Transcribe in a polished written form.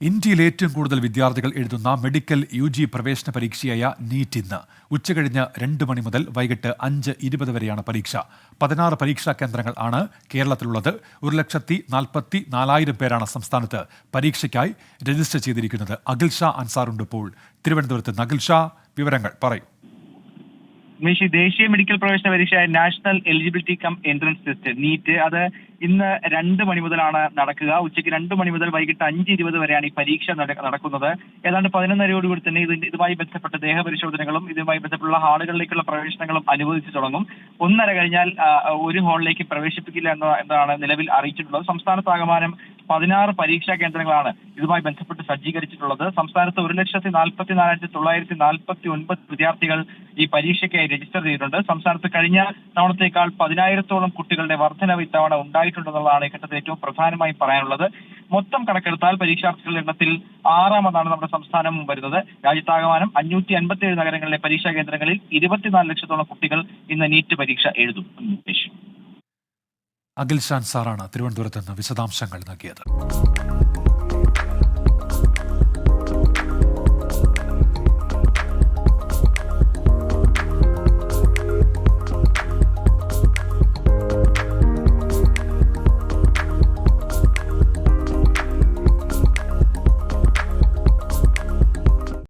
ഇന്ത്യയിൽ ഏറ്റവും കൂടുതൽ വിദ്യാർത്ഥികൾ എഴുതുന്ന മെഡിക്കൽ UG പ്രവേശന പരീക്ഷയായ നീറ്റ് ഇന്ന് ഉച്ചകഴിഞ്ഞ് 2 മണി മുതൽ വൈകിട്ട് 5:20 വരെയാണ് പരീക്ഷ. 16 പരീക്ഷാ കേന്ദ്രങ്ങൾ ആണ് കേരളത്തിലുള്ളത്. 1,44,000 പേരാണ് സംസ്ഥാനത്ത് പരീക്ഷയ്ക്കായി രജിസ്റ്റർ ചെയ്തിരിക്കുന്നത്. അഖിൽ ഷാ അൻസാറുണ്ട് ഇപ്പോൾ തിരുവനന്തപുരത്ത്. അഖിൽ ഷാ, വിവരങ്ങൾ പറയൂ. ദേശീയ മെഡിക്കൽ പ്രവേശന പരീക്ഷയായ national eligibility cum entrance test NEET അത് ഇന്ന് 2 മണി മുതലാണ് നടക്കുക. ഉച്ചയ്ക്ക് 2 മണി മുതൽ വൈകിട്ട് 5:20 വരെയാണ് ഈ പരീക്ഷ നടക്കുന്നത്. ഏതാണ്ട് 11:30 തന്നെ ഇതുമായി ബന്ധപ്പെട്ട ദേഹപരിശോധനകളും ഇതുമായി ബന്ധപ്പെട്ടുള്ള ഹാളുകളിലേക്കുള്ള പ്രവേശനങ്ങളും അനുവദിച്ചു തുടങ്ങും. 1:30 കഴിഞ്ഞാൽ ഒരു ഹാളിലേക്ക് പ്രവേശിപ്പിക്കില്ല എന്നതാണ് നിലവിൽ അറിയിച്ചിട്ടുള്ളത്. സംസ്ഥാനത്താകമാനം 16 പരീക്ഷാ കേന്ദ്രങ്ങളാണ് ഇതുമായി ബന്ധപ്പെട്ട് സജ്ജീകരിച്ചിട്ടുള്ളത്. സംസ്ഥാനത്ത് 1,44,949 വിദ്യാർത്ഥികൾ ഈ പരീക്ഷയ്ക്കായി രജിസ്റ്റർ ചെയ്തിട്ടുണ്ട്. സംസ്ഥാനത്ത് കഴിഞ്ഞ തവണത്തേക്കാൾ 10,000-ഓളം കുട്ടികളുടെ വർധനവ് ഇത്തവണ ഉണ്ടായിട്ടുണ്ടെന്നുള്ളതാണ് ഈ ഘട്ടത്തിൽ ഏറ്റവും പ്രധാനമായി പറയാനുള്ളത്. മൊത്തം കണക്കെടുത്താൽ പരീക്ഷാർത്ഥികളുടെ എണ്ണത്തിൽ 6ാമതാണ് നമ്മുടെ സംസ്ഥാനം വരുന്നത്. രാജ്യത്താകമാനം 557 നഗരങ്ങളിലെ പരീക്ഷാ കേന്ദ്രങ്ങളിൽ 24 ലക്ഷത്തോളം കുട്ടികൾ ഇന്ന് നീറ്റ് പരീക്ഷ എഴുതും. അഖിൽ ഷാ അൻസാറാണ് തിരുവനന്തപുരത്ത് നിന്ന് വിശദാംശങ്ങൾ നൽകിയത്.